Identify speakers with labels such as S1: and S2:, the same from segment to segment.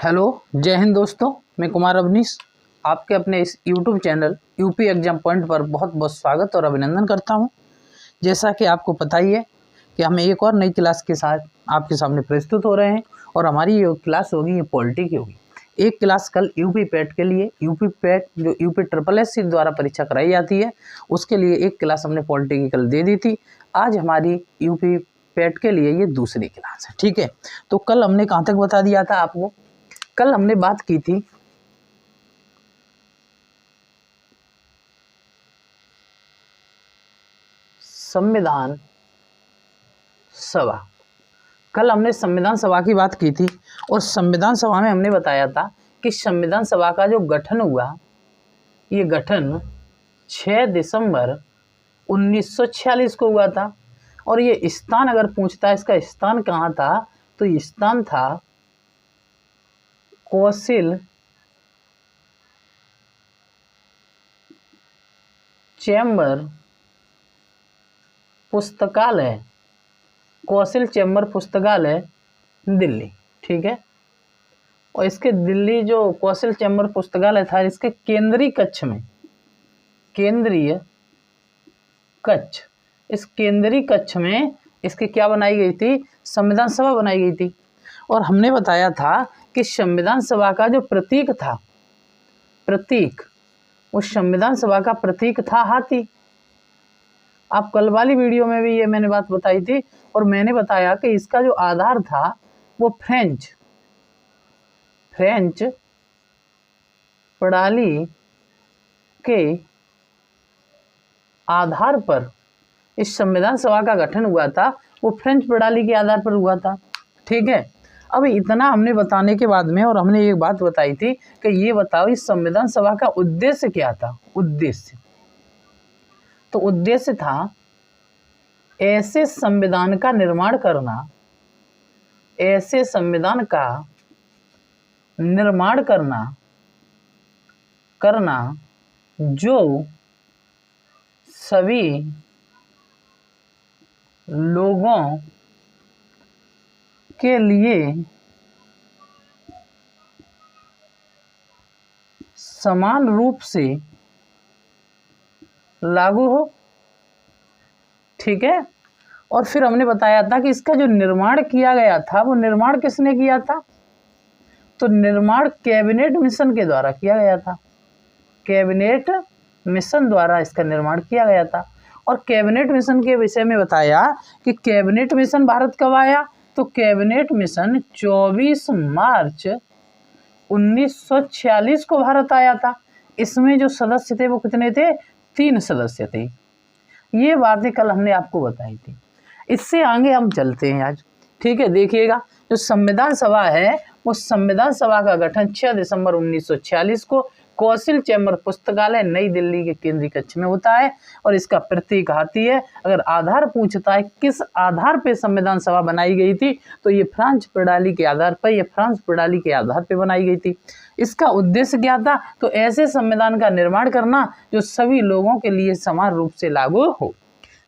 S1: Hello, जय हिंद दोस्तों। मैं कुमार अवनीश आपके अपने इस YouTube channel UP exam point पर बहुत बहुत स्वागत और अभिनंदन करता हूं। जैसा कि आपको पता ही है कि हम एक और नई क्लास के साथ आपके सामने प्रस्तुत हो रहे हैं और हमारी ये क्लास होगी, ये पॉलिटी की होगी। एक क्लास कल यूपी पैट के लिए, यूपी पैट जो यूपी SSS द्वारा परीक्षा कराई जाती है, उसके लिए एक क्लास हमने पॉलिटी की कल दे दी थी। आज हमारी यूपी पैट के लिए ये दूसरी क्लास है, ठीक है। तो कल हमने कहाँ तक बता दिया था आपको? कल हमने बात की थी संविधान सभा। कल हमने संविधान सभा की बात की थी और संविधान सभा में हमने बताया था कि संविधान सभा का जो गठन हुआ, ये गठन 6 दिसंबर 1946 को हुआ था। और ये स्थान अगर पूछता है इसका स्थान कहाँ था, तो ये स्थान था कौशल चैम्बर पुस्तकालय, कौशल चैम्बर पुस्तकालय दिल्ली, ठीक है। और इसके दिल्ली जो कौशल चैम्बर पुस्तकालय था, इसके केंद्रीय कक्ष में, केंद्रीय कक्ष, इस केंद्रीय कक्ष में इसकी क्या बनाई गई थी? संविधान सभा बनाई गई थी। और हमने बताया था कि संविधान सभा का जो प्रतीक था, प्रतीक, उस संविधान सभा का प्रतीक था हाथी। आप कल वाली वीडियो में भी ये मैंने बात बताई थी और मैंने बताया कि इसका जो आधार था वो फ्रेंच प्रणाली के आधार पर इस संविधान सभा का गठन हुआ था, वो फ्रेंच प्रणाली के आधार पर हुआ था, ठीक है। अब इतना हमने बताने के बाद में और हमने एक बात बताई थी कि ये बताओ इस संविधान सभा का उद्देश्य क्या था? उद्देश्य, तो उद्देश्य था ऐसे संविधान का निर्माण करना, ऐसे संविधान का निर्माण करना जो सभी लोगों के लिए समान रूप से लागू हो, ठीक है। और फिर हमने बताया था कि इसका जो निर्माण किया गया था, वो निर्माण किसने किया था? तो निर्माण कैबिनेट मिशन के द्वारा किया गया था, कैबिनेट मिशन द्वारा इसका निर्माण किया गया था। और कैबिनेट मिशन के विषय में बताया कि कैबिनेट मिशन भारत कब आया? तो कैबिनेट मिशन 24 मार्च 1946 को भारत आया था। इसमें जो सदस्य थे वो कितने थे? 3 सदस्य थे। ये बातें कल हमने आपको बताई थी। इससे आगे हम चलते हैं आज, ठीक है। देखिएगा, जो संविधान सभा है, वो संविधान सभा का गठन 6 दिसंबर 1946 को कौशल चैम्बर पुस्तकालय नई दिल्ली के केंद्रीय कक्ष में होता है और इसका प्रतीक हाथी है। अगर आधार पूछता है किस आधार पे संविधान सभा बनाई गई थी, तो ये फ्रांस प्रणाली के आधार पर, ये फ्रांस प्रणाली के आधार पर बनाई गई थी। इसका उद्देश्य क्या था? तो ऐसे संविधान का निर्माण करना जो सभी लोगों के लिए समान रूप से लागू हो।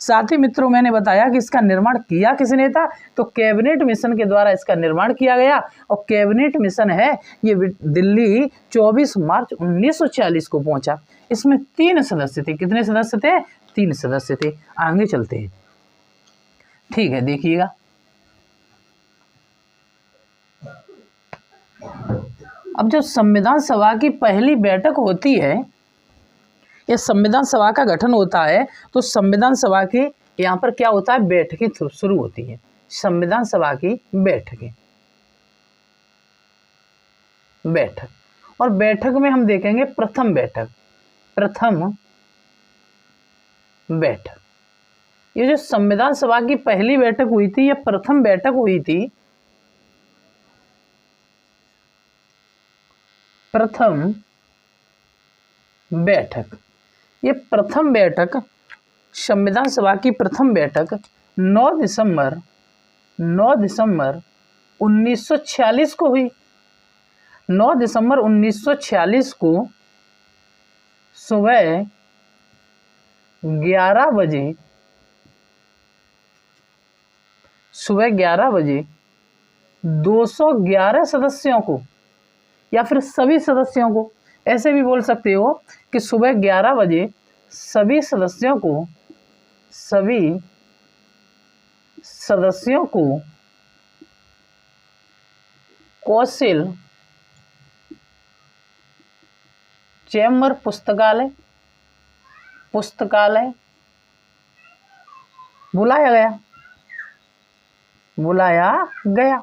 S1: साथ ही मित्रों, मैंने बताया कि इसका निर्माण किया किसने था? तो कैबिनेट मिशन के द्वारा इसका निर्माण किया गया। और कैबिनेट मिशन है ये दिल्ली 24 मार्च 1946 को पहुंचा। इसमें 3 सदस्य थे। कितने सदस्य थे? 3 सदस्य थे। आगे चलते हैं, ठीक है। देखिएगा, अब जब संविधान सभा की पहली बैठक होती है, या संविधान सभा का गठन होता है, तो संविधान सभा की यहाँ पर क्या होता है? बैठकें शुरू होती है। संविधान सभा की बैठक, और बैठक में हम देखेंगे प्रथम बैठक। ये जो संविधान सभा की पहली बैठक हुई थी, ये प्रथम बैठक हुई थी। प्रथम बैठक, ये प्रथम बैठक, संविधान सभा की प्रथम बैठक 9 दिसंबर 1946 को हुई। 9 दिसंबर 1946 को सुबह 11 बजे 211 सदस्यों को या फिर सभी सदस्यों को, ऐसे भी बोल सकते हो कि सुबह 11 बजे सभी सदस्यों को कौशल चैम्बर पुस्तकालय बुलाया गया।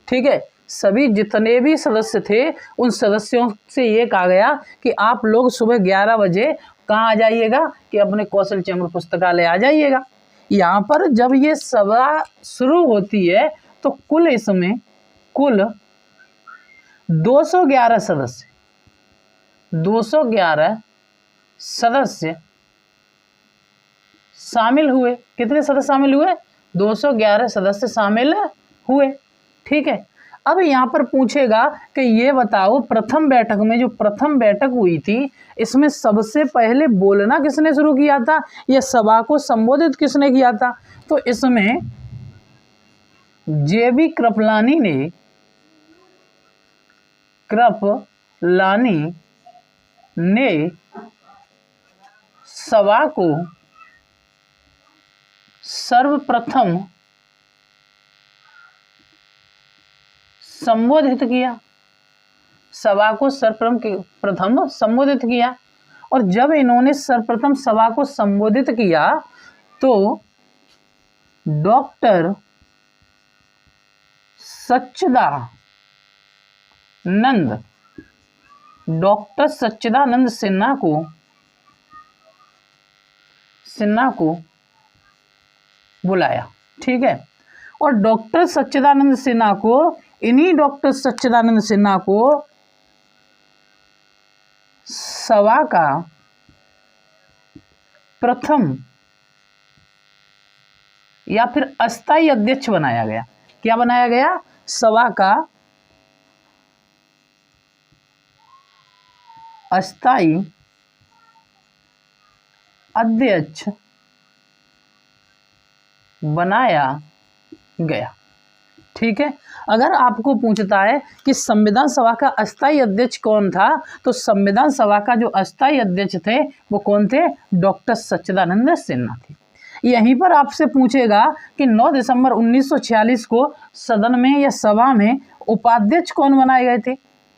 S1: ठीक है, सभी जितने भी सदस्य थे उन सदस्यों से ये कहा गया कि आप लोग सुबह 11 बजे कहाँ आ जाइएगा कि अपने कौशल चैम्बर पुस्तकालय आ जाइएगा। यहाँ पर जब ये सभा शुरू होती है तो इसमें कुल 211 सदस्य शामिल हुए। कितने सदस्य शामिल हुए? 211 सदस्य शामिल हुए। ठीक है, अब यहाँ पर पूछेगा कि ये बताओ प्रथम बैठक हुई थी, इसमें सबसे पहले बोलना किसने शुरू किया था या सभा को संबोधित किसने किया था? तो इसमें जेबी कृपलानी ने सभा को सर्वप्रथम संबोधित किया। और जब इन्होंने सर्वप्रथम सभा को संबोधित किया तो डॉक्टर सच्चिदानंद सिन्हा को बुलाया। ठीक है, और डॉक्टर सच्चिदानंद सिन्हा को सभा का प्रथम या फिर अस्थायी अध्यक्ष बनाया गया। क्या बनाया गया? सभा का अस्थायी अध्यक्ष बनाया गया। ठीक है, अगर आपको पूछता है कि संविधान सभा का अस्थायी अध्यक्ष कौन था, तो संविधान सभा का जो अस्थायी अध्यक्ष थे वो कौन थे? डॉक्टर सच्चिदानंद सिन्हा थे। यहीं पर आपसे पूछेगा कि 9 दिसंबर 1946 को सदन में या सभा में उपाध्यक्ष कौन बनाए गए थे?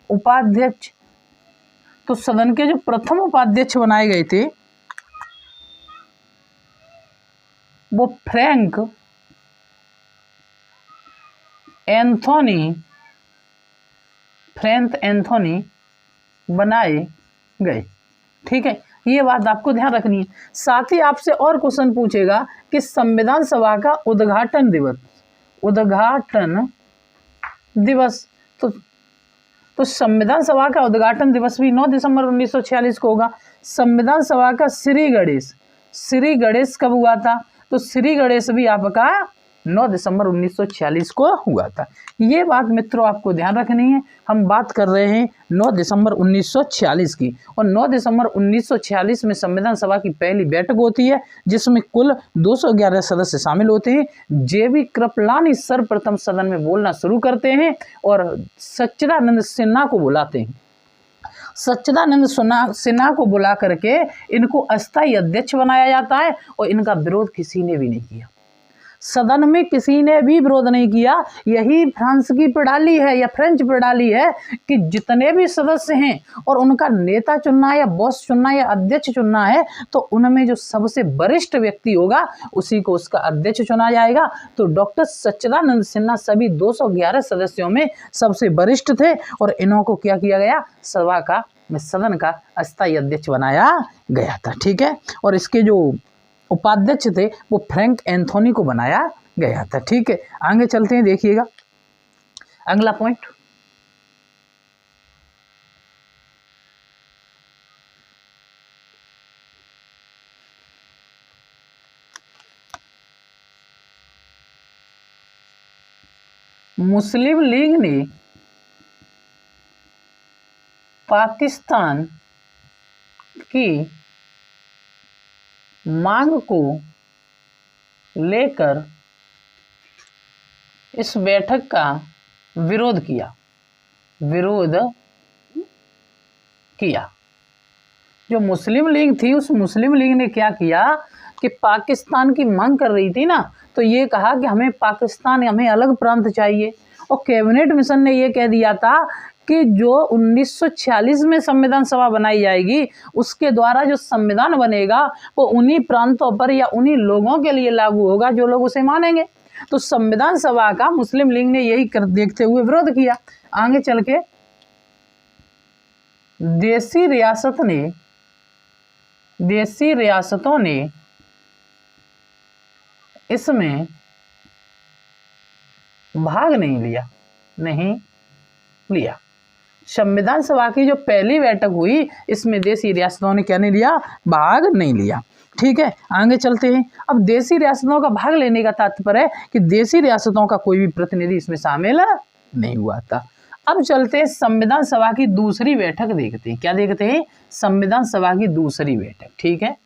S1: उपाध्यक्ष, तो सदन के जो प्रथम उपाध्यक्ष बनाए गए थे वो फ्रैंक एंथोनी बनाए गए। ठीक है, ये बात आपको ध्यान रखनी है। साथ ही आपसे और क्वेश्चन पूछेगा कि संविधान सभा का उद्घाटन दिवस तो संविधान सभा का उद्घाटन दिवस भी 9 दिसंबर 1946 को होगा। संविधान सभा का श्री गणेश कब हुआ था? तो श्री गणेश भी आपका 9 दिसंबर 1946 को हुआ था। ये बात मित्रों आपको ध्यान रखनी है। हम बात कर रहे हैं 9 दिसंबर 1946 की, और 9 दिसंबर 1946 में संविधान सभा की पहली बैठक होती है जिसमें कुल 211 सदस्य शामिल होते हैं। जेबी कृपलानी सर्वप्रथम सदन में बोलना शुरू करते हैं और सच्चिदानंद सिन्हा को बुलाते हैं। सच्चिदानंद सिन्हा को बुला करके इनको अस्थायी अध्यक्ष बनाया जाता है और इनका विरोध किसी ने भी नहीं किया। सदन में किसी ने भी विरोध नहीं किया। यही फ्रांस की प्रणाली है या फ्रेंच प्रणाली है कि जितने भी सदस्य हैं और उनका नेता चुनना है या बॉस चुनना है या अध्यक्ष चुनना है तो उनमें जो सबसे वरिष्ठ व्यक्ति होगा उसी को उसका अध्यक्ष चुना जाएगा। तो डॉक्टर सच्चिदानंद सिन्हा सभी 211 सदस्यों में सबसे वरिष्ठ थे और इनको क्या किया गया? सदन का अस्थायी अध्यक्ष बनाया गया था। ठीक है, और इसके जो उपाध्यक्ष थे वो फ्रैंक एंथोनी को बनाया गया था। ठीक है, आगे चलते हैं, देखिएगा अगला पॉइंट। मुस्लिम लीग ने पाकिस्तान की मांग को लेकर इस बैठक का विरोध किया। विरोध किया। जो मुस्लिम लीग थी उस मुस्लिम लीग ने क्या किया कि पाकिस्तान की मांग कर रही थी ना, तो ये कहा कि हमें पाकिस्तान, हमें अलग प्रांत चाहिए। और कैबिनेट मिशन ने ये कह दिया था कि जो 1946 में संविधान सभा बनाई जाएगी उसके द्वारा जो संविधान बनेगा वो उन्हीं प्रांतों पर या उन्हीं लोगों के लिए लागू होगा जो लोग उसे मानेंगे। तो संविधान सभा का मुस्लिम लीग ने यही कर देखते हुए विरोध किया। आगे चल के देसी रियासतों ने इसमें भाग नहीं लिया। संविधान सभा की जो पहली बैठक हुई इसमें देसी रियासतों ने क्या नहीं लिया, भाग नहीं लिया। ठीक है, आगे चलते हैं। अब देसी रियासतों का भाग लेने का तात्पर्य है कि देसी रियासतों का कोई भी प्रतिनिधि इसमें शामिल नहीं हुआ था। अब चलते हैं संविधान सभा की दूसरी बैठक देखते हैं। क्या देखते हैं? संविधान सभा की दूसरी बैठक। ठीक है,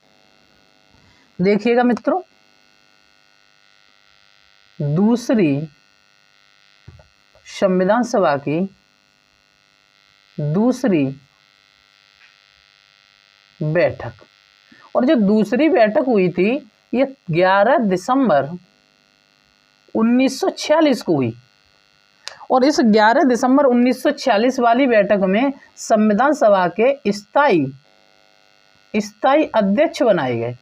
S1: देखिएगा मित्रों, दूसरी संविधान सभा की दूसरी बैठक, और जो दूसरी बैठक हुई थी ये 11 दिसंबर 1946 को हुई। और इस 11 दिसंबर 1946 वाली बैठक में संविधान सभा के स्थायी अध्यक्ष बनाए गए।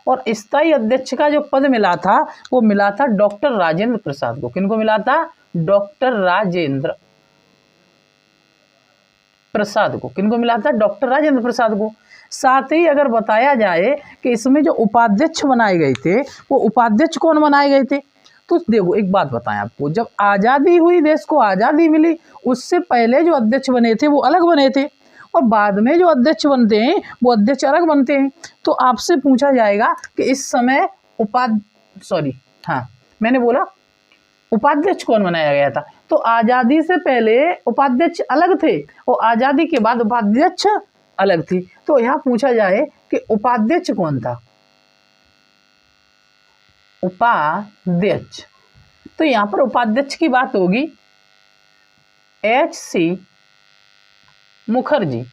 S1: और स्थायी अध्यक्ष का जो पद मिला था वो मिला था डॉक्टर राजेंद्र प्रसाद को। किनको मिला था? डॉक्टर राजेंद्र प्रसाद को। किनको मिला था? डॉक्टर राजेंद्र प्रसाद को। साथ ही अगर बताया जाए कि इसमें जो उपाध्यक्ष बनाए गए थे वो उपाध्यक्ष कौन बनाए गए थे, तो देखो एक बात बताएं आपको, जब आज़ादी हुई, देश को आज़ादी मिली, उससे पहले जो अध्यक्ष बने थे वो अलग बने थे और बाद में जो अध्यक्ष बनते हैं वो अध्यक्ष अलग बनते हैं। तो आपसे पूछा जाएगा कि इस समय मैंने बोला उपाध्यक्ष कौन बनाया गया था, तो आज़ादी से पहले उपाध्यक्ष अलग थे और आज़ादी के बाद उपाध्यक्ष अलग थी। तो यहाँ पूछा जाए कि उपाध्यक्ष कौन था? उपाध्यक्ष, तो यहाँ पर उपाध्यक्ष की बात होगी H.C. मुखर्जी।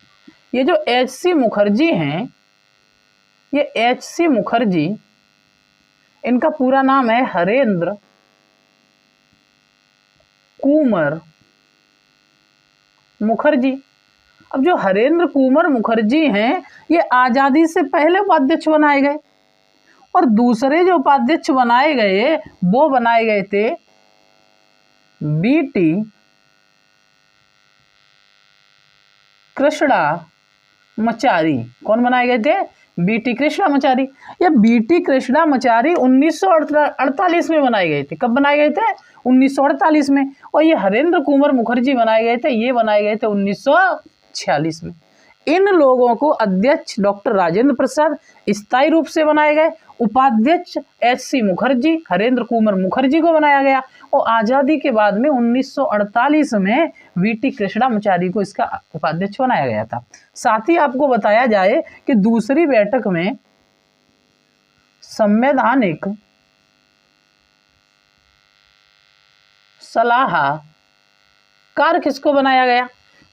S1: ये जो H.C. मुखर्जी हैं, ये H.C. मुखर्जी, इनका पूरा नाम है हरेंद्र कुमार मुखर्जी। अब जो हरेंद्र कुमार मुखर्जी हैं ये आज़ादी से पहले उपाध्यक्ष बनाए गए और दूसरे जो उपाध्यक्ष बनाए गए वो बनाए गए थे B.T. कृष्णामाचारी। कौन बनाए गए थे? B.T. कृष्णामाचारी। ये B.T. कृष्णामाचारी 1948 में बनाए गए थे। कब बनाए गए थे? 1948 में। और ये हरेंद्र कुमार मुखर्जी बनाए गए थे, ये बनाए गए थे 1946 में। इन लोगों को अध्यक्ष डॉक्टर राजेंद्र प्रसाद स्थायी रूप से बनाए गए, उपाध्यक्ष H.C. मुखर्जी, हरेंद्र कुमार मुखर्जी को बनाया गया और आज़ादी के बाद में 1948 में B.T. कृष्णामाचारी को इसका उपाध्यक्ष बनाया गया था। साथ ही आपको बताया जाए कि दूसरी बैठक में संवैधानिक सलाहकार किसको बनाया गया?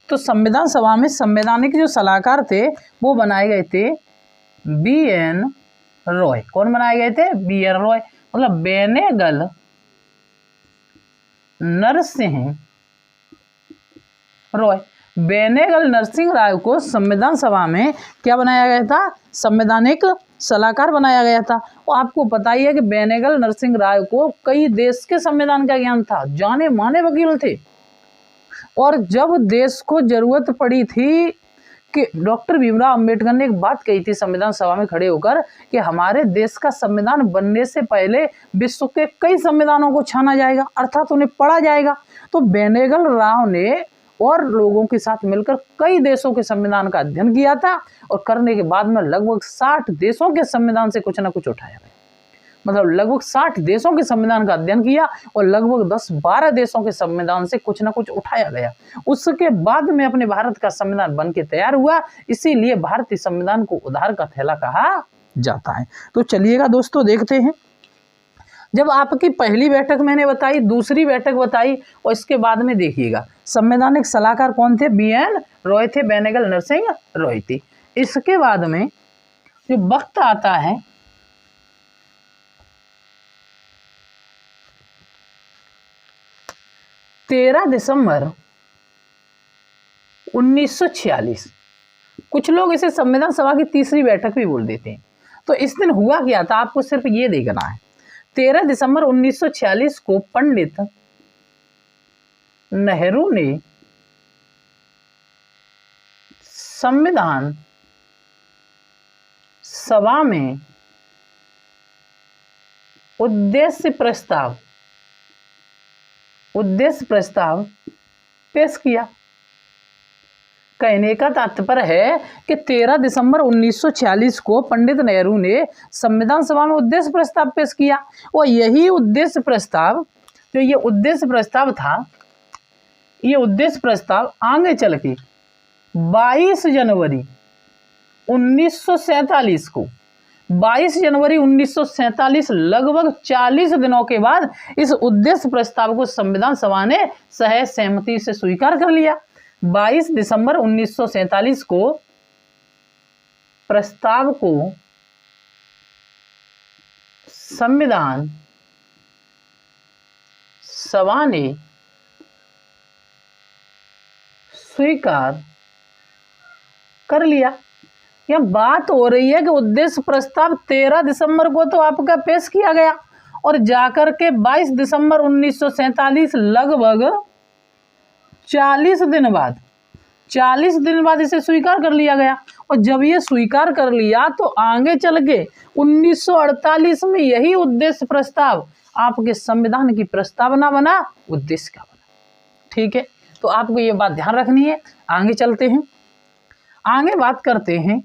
S1: तो संविधान सभा में संवैधानिक जो सलाहकार थे वो बनाए गए थे B.N. रॉय। कौन बनाए गए थे? B.N. रॉय, मतलब बेनेगल नरसिंह रॉय। बेनेगल नरसिंह राय को संविधान सभा में क्या बनाया गया था? संवैधानिक सलाहकार बनाया गया था। और आपको पता ही है कि बेनेगल नरसिंह राय को कई देश के संविधान का ज्ञान था, जाने माने वकील थे। और जब देश को जरूरत पड़ी थी कि डॉक्टर भीमराव अंबेडकर ने एक बात कही थी संविधान सभा में खड़े होकर कि हमारे देश का संविधान बनने से पहले विश्व के कई संविधानों को छाना जाएगा, अर्थात उन्हें पढ़ा जाएगा। तो बेनेगल राव ने और लोगों के साथ मिलकर कई देशों के संविधान का अध्ययन किया था और करने के बाद में लगभग 60 देशों के संविधान से कुछ ना कुछ उठाया गया। मतलब लगभग 60 देशों के संविधान का अध्ययन किया और लगभग 10-12 देशों के संविधान से कुछ ना कुछ उठाया गया। उसके बाद में अपने भारत का संविधान बन के तैयार हुआ, इसीलिए भारतीय संविधान को उधार का थैला कहा जाता है। तो चलिएगा दोस्तों देखते हैं जब आपकी पहली बैठक मैंने बताई, दूसरी बैठक बताई, और इसके बाद में देखिएगा संवैधानिक सलाहकार कौन थे, BN रॉय थे, बेनेगल नरसिंह रॉय थे। इसके बाद में जो वक्त आता है 13 दिसंबर 1946, कुछ लोग इसे संविधान सभा की तीसरी बैठक भी बोल देते हैं। तो इस दिन हुआ क्या था, आपको सिर्फ ये देखना है। 13 दिसंबर 1946 को पंडित नेहरू ने संविधान सभा में उद्देश्य प्रस्ताव पेश किया। कहने का तात्पर्य है कि 13 दिसंबर 1946 को पंडित नेहरू ने संविधान सभा में उद्देश्य प्रस्ताव पेश किया, और यही उद्देश्य प्रस्ताव, जो ये उद्देश्य प्रस्ताव था, ये उद्देश्य प्रस्ताव आगे चल के 22 जनवरी 1947 को, 22 जनवरी 1947, लगभग 40 दिनों के बाद इस उद्देश्य प्रस्ताव को संविधान सभा ने सहज सहमति से स्वीकार कर लिया। 22 दिसंबर 1947 को प्रस्ताव को संविधान सभा ने स्वीकार कर लिया। यह बात हो रही है कि उद्देश्य प्रस्ताव 13 दिसंबर को तो आपका पेश किया गया, और जाकर के 22 दिसंबर 1947, लगभग 40 दिन बाद इसे स्वीकार कर लिया गया। और जब ये स्वीकार कर लिया तो आगे चल के 1948 में यही उद्देश्य प्रस्ताव आपके संविधान की प्रस्तावना बना, उद्देश्य का बना। ठीक है, तो आपको ये बात ध्यान रखनी है। आगे चलते हैं, आगे बात करते हैं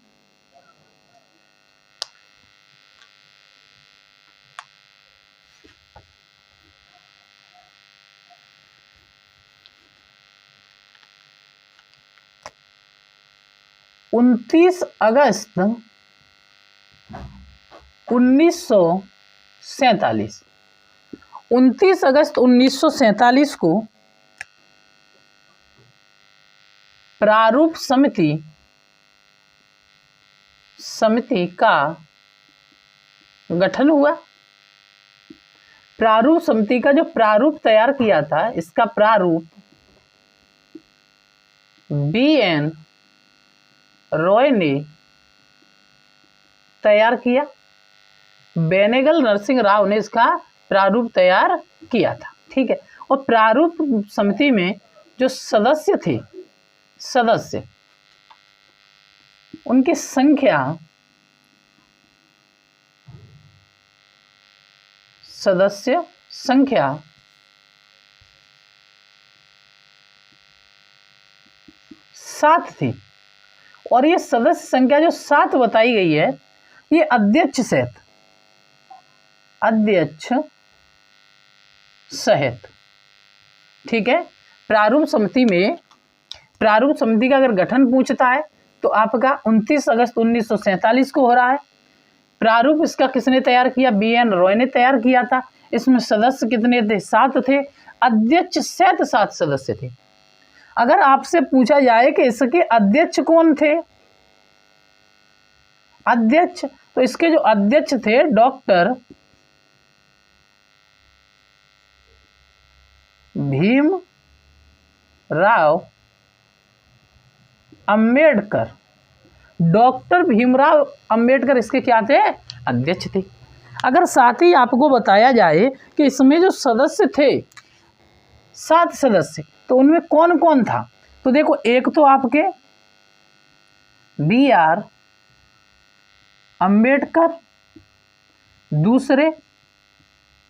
S1: उनतीस अगस्त 1947 को प्रारूप समिति का गठन हुआ। प्रारूप समिति का जो प्रारूप तैयार किया था, इसका प्रारूप BN रॉय ने तैयार किया। बेनेगल नरसिंह राव ने इसका प्रारूप तैयार किया था। ठीक है, और प्रारूप समिति में जो सदस्य थे, उनकी संख्या सदस्य संख्या 7 थी। और ये सदस्य संख्या जो 7 बताई गई है, ये अध्यक्ष सहित। ठीक है, प्रारूप समिति का अगर गठन पूछता है तो आपका 29 अगस्त 1947 को हो रहा है। प्रारूप इसका किसने तैयार किया, BN रॉय ने तैयार किया था। इसमें सदस्य कितने थे, 7 थे। अध्यक्ष सहित 7 सदस्य थे। अगर आपसे पूछा जाए कि इसके अध्यक्ष कौन थे, अध्यक्ष, तो इसके जो अध्यक्ष थे डॉक्टर भीमराव अंबेडकर। डॉक्टर भीमराव अंबेडकर इसके क्या थे, अध्यक्ष थे। अगर साथ ही आपको बताया जाए कि इसमें जो सदस्य थे 7 सदस्य, तो उनमें कौन कौन था, तो देखो, एक तो आपके BR अंबेडकर, दूसरे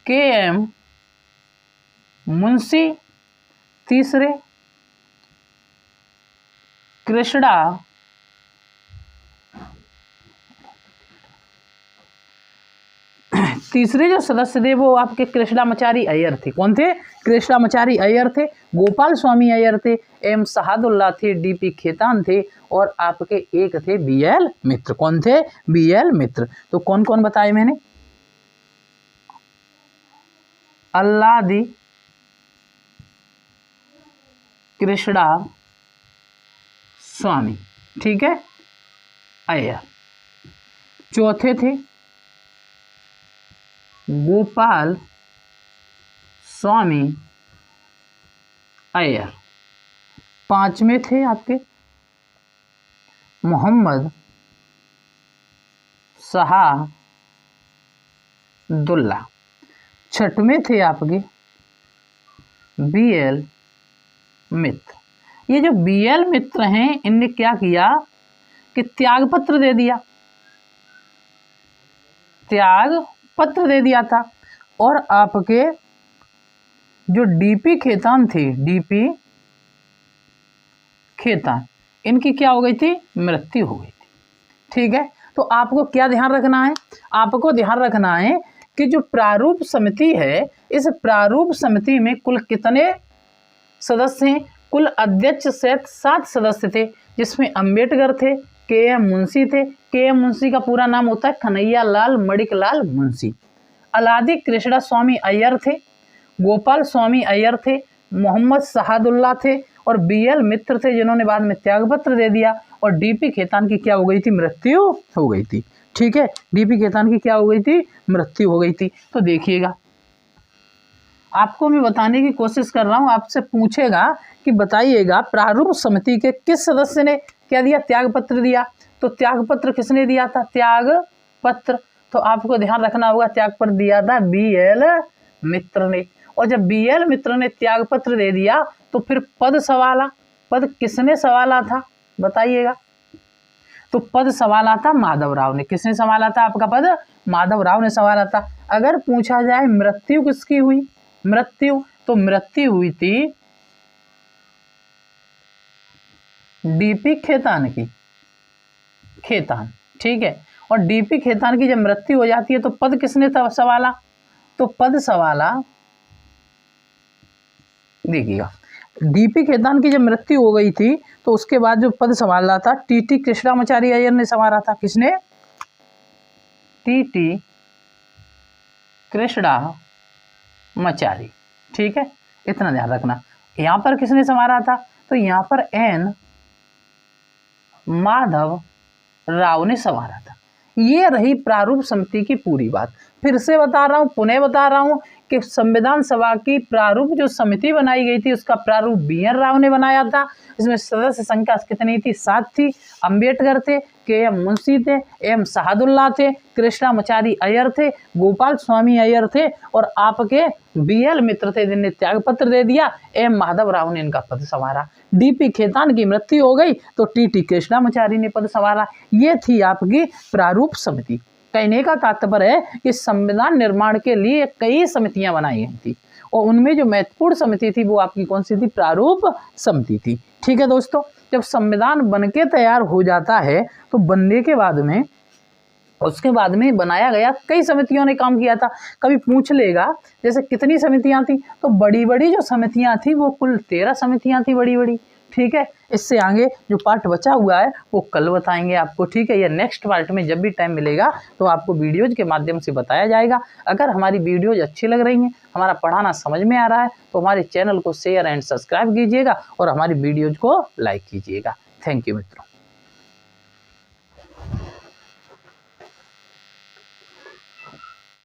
S1: KM मुंशी, तीसरे कृष्णा तीसरे जो सदस्य थे वो आपके कृष्णामाचारी अय्यर थे। कौन थे, कृष्णामाचारी अय्यर थे। गोपाल स्वामी अय्यर थे। M शहादुल्ला थे। DP खेतान थे। और आपके एक थे BL मित्र। कौन थे, BL मित्र। तो कौन कौन बताए मैंने, अल्लादी कृष्णा स्वामी, ठीक है, अय्यर। चौथे थे गोपाल स्वामी अय्यर। पांचवें थे आपके मोहम्मद शहादुल्ला। छठवें थे आपके BL मित्र। ये जो BL मित्र हैं, इनने क्या किया कि त्याग पत्र दे दिया, त्याग पत्र दे दिया था। और आपके जो DP खेतान थे, DP खेतान, इनकी क्या हो गई थी, मृत्यु हो गई थी, ठीक है। तो आपको क्या ध्यान रखना है, आपको ध्यान रखना है कि जो प्रारूप समिति है, इस प्रारूप समिति में कुल कितने सदस्य हैं, कुल अध्यक्ष सहित 7 सदस्य थे, जिसमें अंबेडकर थे, KM मुंशी थे। KM मुंशी का पूरा नाम होता है कन्हैया लाल मणिकलाल मुंशी। अलादी कृष्णा स्वामी अय्यर थे, गोपाल स्वामी अय्यर थे, मोहम्मद शहादुल्ला थे और BL मित्र थे, जिन्होंने बाद में त्यागपत्र दे दिया। और DP खेतान की क्या हो गई थी, मृत्यु हो गई थी, ठीक है। DP खेतान की क्या हो गई थी, मृत्यु हो गई थी। तो देखिएगा, आपको मैं बताने की कोशिश कर रहा हूं, आपसे पूछेगा कि बताइएगा प्रारूप समिति के किस सदस्य ने क्या दिया, त्याग पत्र दिया। तो त्याग पत्र किसने दिया था, त्याग पत्र। तो आपको ध्यान रखना होगा, त्याग पत्र दिया था BL मित्र ने। और जब BL मित्र ने त्याग पत्र दे दिया तो फिर पद सवाला, पद किसने सवाला था बताइएगा। तो पद सवाला था माधवराव ने। किसने संभाला था आपका पद, माधवराव ने संभाला था। अगर पूछा जाए मृत्यु किसकी हुई, मृत्यु, तो मृत्यु हुई थी DP खेतान की, खेतान, ठीक है। और DP खेतान की जब मृत्यु हो जाती है तो पद किसने सवाला, तो पद सवाला, देखिएगा, DP खेतान की जब मृत्यु हो गई थी तो उसके बाद जो पद संभाला था TT कृष्णामाचारी अय्यर ने संभाला था। किसने, TT कृष्णामाचारी, ठीक है, इतना ध्यान रखना। यहाँ पर किसने संभाला था, तो यहाँ पर N माधव राव ने संभाला था। ये रही प्रारूप समिति की पूरी बात। फिर से बता रहा हूं, पुनः बता रहा हूं कि संविधान सभा की प्रारूप जो समिति बनाई गई थी उसका प्रारूप BN राव ने बनाया था। इसमें सदस्य संख्या कितनी थी, 7 थी। अंबेडकर थे, KM मुंशी थे, M शहादुल्ला थे, कृष्णामाचारी अय्यर थे, गोपाल स्वामी अय्यर थे और आपके BL मित्र थे, जिन्हें त्याग पत्र दे दिया। M माधवराव ने इनका पद संभाला। DP खेतान की मृत्यु हो गई तो TT कृष्णामाचारी ने पद संभाला। ये थी आपकी प्रारूप समिति। कहने का तात्पर्य है कि संविधान निर्माण के लिए कई समितियां बनाई गई थी और उनमें जो महत्वपूर्ण समिति थी वो आपकी कौन सी थी, प्रारूप समिति थी, ठीक है दोस्तों। जब संविधान बनके तैयार हो जाता है तो बनने के बाद में, उसके बाद में बनाया गया, कई समितियों ने काम किया था। कभी पूछ लेगा जैसे कितनी समितियां थी, तो बड़ी बड़ी जो समितियां थी वो कुल 13 समितियां थी, बड़ी बड़ी, ठीक है। इससे आगे जो पार्ट बचा हुआ है वो कल बताएंगे आपको, ठीक है। या नेक्स्ट पार्ट में जब भी टाइम मिलेगा तो आपको वीडियोज के माध्यम से बताया जाएगा। अगर हमारी वीडियोज अच्छी लग रही हैं, हमारा पढ़ाना समझ में आ रहा है, तो हमारे चैनल को शेयर एंड सब्सक्राइब कीजिएगा और हमारी वीडियोज को लाइक कीजिएगा। थैंक यू मित्रों।